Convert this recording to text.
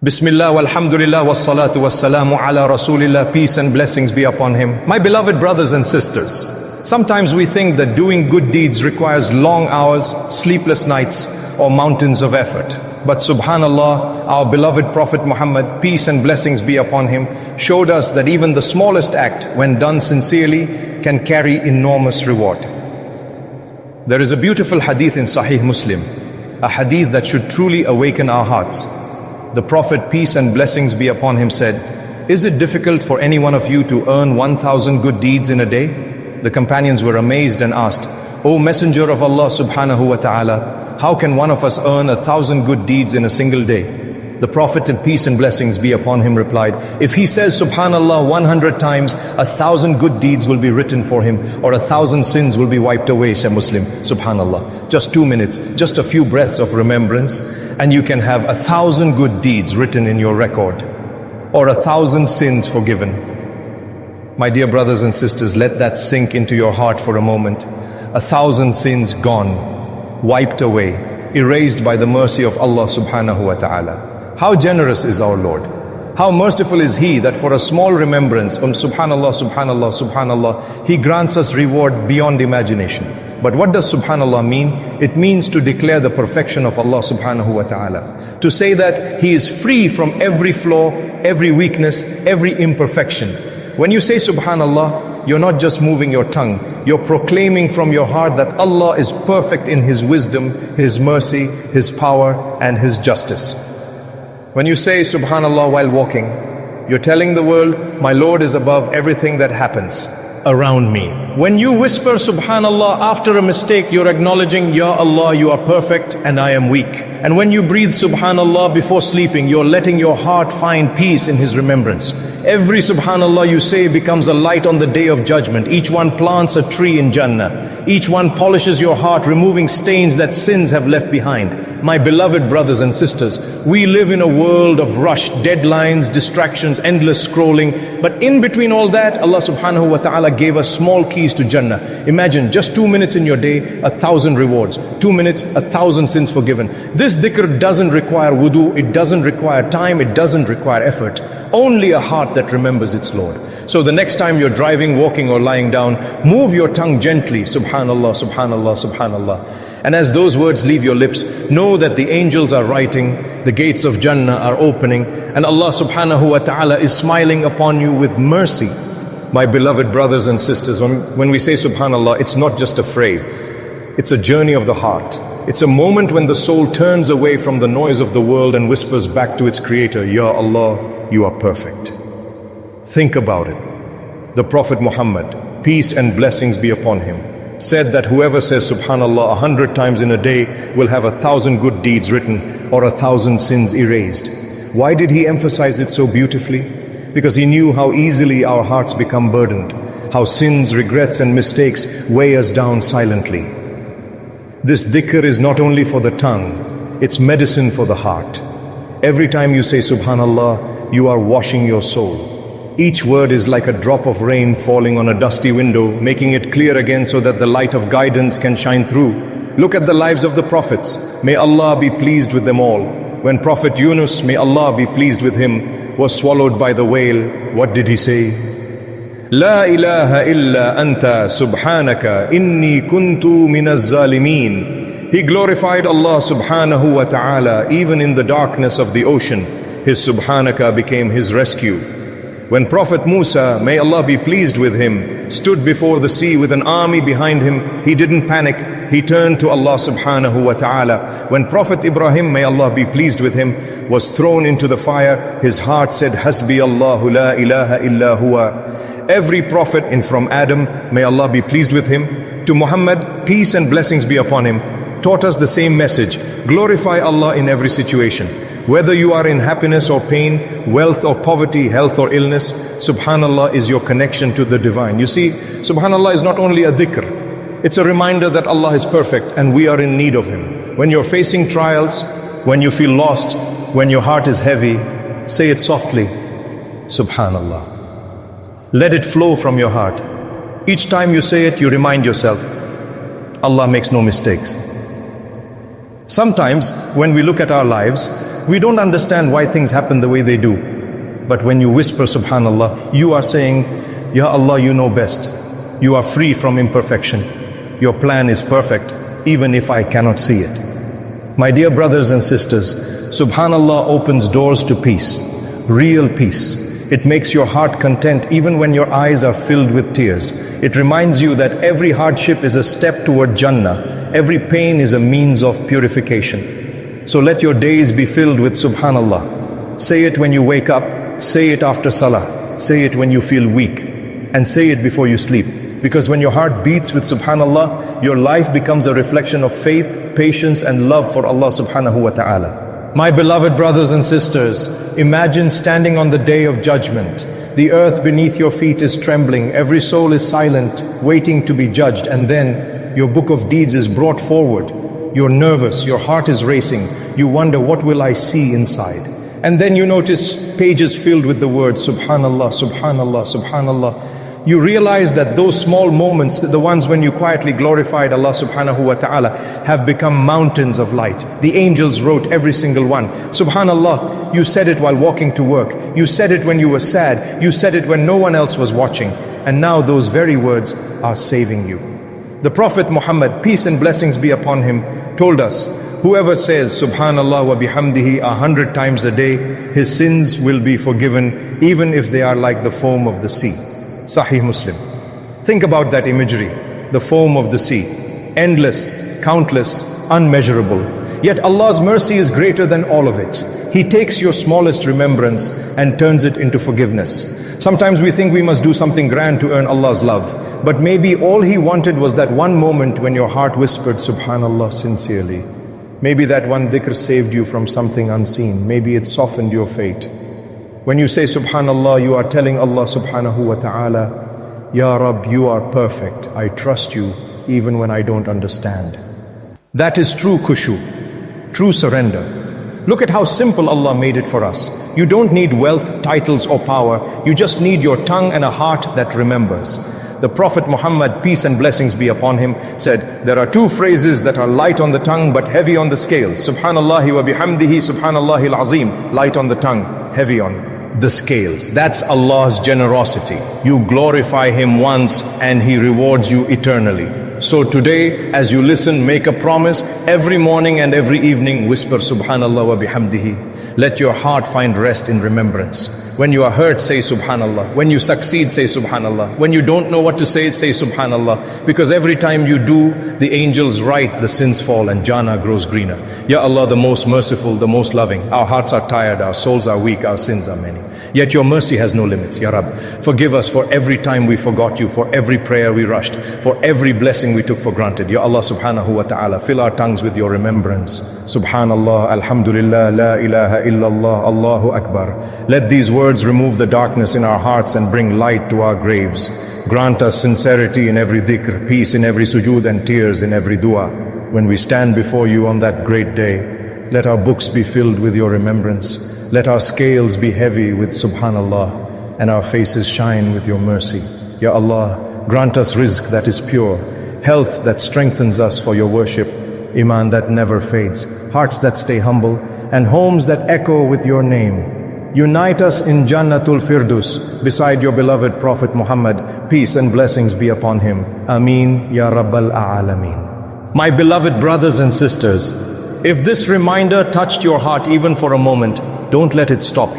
Bismillah, walhamdulillah, wassalatu wassalamu ala rasulillah, peace and blessings be upon him. My beloved brothers and sisters, sometimes we think that doing good deeds requires long hours, sleepless nights, or mountains of effort. But subhanallah, our beloved Prophet Muhammad, peace and blessings be upon him, showed us that even the smallest act, when done sincerely, can carry enormous reward. There is a beautiful hadith in Sahih Muslim, a hadith that should truly awaken our hearts. The Prophet, peace and blessings be upon him, said, "Is it difficult for any one of you to earn 1,000 good deeds in a day?" The companions were amazed and asked, "O Messenger of Allah subhanahu wa ta'ala, how can one of us earn 1,000 good deeds in a single day?" The Prophet, peace and blessings be upon him, replied, "If he says subhanallah 100 times, 1,000 good deeds will be written for him, or 1,000 sins will be wiped away." Say Muslim, subhanallah. Just 2 minutes, just a few breaths of remembrance, and you can have 1,000 good deeds written in your record, or 1,000 sins forgiven. My dear brothers and sisters, let that sink into your heart for a moment. 1,000 sins gone, wiped away, erased by the mercy of Allah subhanahu wa ta'ala. How generous is our Lord. How merciful is He that for a small remembrance, subhanallah, subhanallah, subhanallah, He grants us reward beyond imagination. But what does subhanallah mean? It means to declare the perfection of Allah subhanahu wa ta'ala. To say that He is free from every flaw, every weakness, every imperfection. When you say subhanallah, you're not just moving your tongue, you're proclaiming from your heart that Allah is perfect in His wisdom, His mercy, His power, and His justice. When you say subhanallah while walking, you're telling the world, my Lord is above everything that happens around me. When you whisper subhanallah after a mistake, you're acknowledging, Ya Allah, you are perfect and I am weak. And when you breathe subhanallah before sleeping, you're letting your heart find peace in His remembrance. Every subhanallah you say becomes a light on the day of judgment. Each one plants a tree in Jannah. Each one polishes your heart, removing stains that sins have left behind. My beloved brothers and sisters, we live in a world of rush, deadlines, distractions, endless scrolling. But in between all that, Allah subhanahu wa ta'ala gave us small keys to Jannah. Imagine just 2 minutes in your day, 1,000 rewards. 2 minutes, 1,000 sins forgiven. This dhikr doesn't require wudu, it doesn't require time, it doesn't require effort. Only a heart that remembers its Lord. So the next time you're driving, walking or lying down, move your tongue gently, subhanallah, subhanallah, subhanallah. And as those words leave your lips, know that the angels are writing, the gates of Jannah are opening, and Allah subhanahu wa ta'ala is smiling upon you with mercy. My beloved brothers and sisters, when we say subhanallah, it's not just a phrase. It's a journey of the heart. It's a moment when the soul turns away from the noise of the world and whispers back to its Creator, Ya Allah, you are perfect. Think about it. The Prophet Muhammad, peace and blessings be upon him, said that whoever says subhanallah 100 times in a day will have 1,000 good deeds written or 1,000 sins erased. Why did he emphasize it so beautifully? Because he knew how easily our hearts become burdened, how sins, regrets and mistakes weigh us down silently. This dhikr is not only for the tongue, it's medicine for the heart. Every time you say subhanallah, you are washing your soul. Each word is like a drop of rain falling on a dusty window, making it clear again so that the light of guidance can shine through. Look at the lives of the prophets. May Allah be pleased with them all. When Prophet Yunus, may Allah be pleased with him, was swallowed by the whale, what did he say? La ilaha illa anta subhanaka inni kuntu minaz zalimin. He glorified Allah subhanahu wa ta'ala even in the darkness of the ocean. His subhanaka became his rescue. When Prophet Musa, may Allah be pleased with him, stood before the sea with an army behind him, he didn't panic, he turned to Allah subhanahu wa ta'ala. When Prophet Ibrahim, may Allah be pleased with him, was thrown into the fire, his heart said, Hasbi Allahu la ilaha illa huwa. Every prophet, from Adam, may Allah be pleased with him, to Muhammad, peace and blessings be upon him, taught us the same message. Glorify Allah in every situation. Whether you are in happiness or pain, wealth or poverty, health or illness, subhanallah is your connection to the divine. You see, subhanallah is not only a dhikr, it's a reminder that Allah is perfect and we are in need of Him. When you're facing trials, when you feel lost, when your heart is heavy, say it softly, subhanallah. Let it flow from your heart. Each time you say it, you remind yourself, Allah makes no mistakes. Sometimes, when we look at our lives, we don't understand why things happen the way they do. But when you whisper SubhanAllah, you are saying, Ya Allah, you know best. You are free from imperfection. Your plan is perfect, even if I cannot see it. My dear brothers and sisters, SubhanAllah opens doors to peace, real peace. It makes your heart content even when your eyes are filled with tears. It reminds you that every hardship is a step toward Jannah. Every pain is a means of purification. So let your days be filled with SubhanAllah. Say it when you wake up, say it after Salah, say it when you feel weak, and say it before you sleep. Because when your heart beats with SubhanAllah, your life becomes a reflection of faith, patience, and love for Allah subhanahu wa ta'ala. My beloved brothers and sisters, imagine standing on the day of judgment. The earth beneath your feet is trembling, every soul is silent, waiting to be judged, and then your book of deeds is brought forward. You're nervous, your heart is racing, you wonder, what will I see inside? And then you notice pages filled with the words Subhanallah, Subhanallah, Subhanallah. You realize that those small moments, the ones when you quietly glorified Allah subhanahu wa ta'ala, have become mountains of light. The angels wrote every single one. Subhanallah, you said it while walking to work. You said it when you were sad. You said it when no one else was watching. And now those very words are saving you. The Prophet Muhammad, peace and blessings be upon him, told us, whoever says Subhanallah wa bihamdihi 100 times a day, his sins will be forgiven, even if they are like the foam of the sea. Sahih Muslim. Think about that imagery, the foam of the sea, endless, countless, unmeasurable. Yet Allah's mercy is greater than all of it. He takes your smallest remembrance and turns it into forgiveness. Sometimes we think we must do something grand to earn Allah's love, but maybe all He wanted was that one moment when your heart whispered Subhanallah sincerely. Maybe that one dhikr saved you from something unseen. Maybe it softened your fate. When you say Subhanallah, you are telling Allah subhanahu wa ta'ala, Ya Rabb, you are perfect. I trust you even when I don't understand. That is true khushu, true surrender. Look at how simple Allah made it for us. You don't need wealth, titles or power. You just need your tongue and a heart that remembers. The Prophet Muhammad, peace and blessings be upon him, said, there are two phrases that are light on the tongue but heavy on the scales. Subhanallahi wa bihamdihi, subhanallahi al-azim. Light on the tongue, heavy on the scales. That's Allah's generosity. You glorify Him once and He rewards you eternally. So today, as you listen, make a promise. Every morning and every evening, whisper Subhanallah wa bihamdihi. Let your heart find rest in remembrance. When you are hurt, say Subhanallah. When you succeed, say Subhanallah. When you don't know what to say Subhanallah. Because every time you do, the angels write, the sins fall and Jannah grows greener. Ya Allah, the most merciful, the most loving. Our hearts are tired, our souls are weak, our sins are many. Yet your mercy has no limits, Ya Rabb. Forgive us for every time we forgot you, for every prayer we rushed, for every blessing we took for granted. Ya Allah subhanahu wa ta'ala, fill our tongues with your remembrance. Subhanallah, Alhamdulillah, la ilaha illallah, Allahu Akbar. Let these words remove the darkness in our hearts and bring light to our graves. Grant us sincerity in every dhikr, peace in every sujood and tears in every dua. When we stand before you on that great day, let our books be filled with your remembrance. Let our scales be heavy with Subhanallah and our faces shine with your mercy. Ya Allah, grant us rizq that is pure, health that strengthens us for your worship, Imaan that never fades, hearts that stay humble, and homes that echo with your name. Unite us in Jannatul Firdus beside your beloved Prophet Muhammad. Peace and blessings be upon him. Ameen Ya Rabbal A'alameen. My beloved brothers and sisters, if this reminder touched your heart even for a moment, don't let it stop here.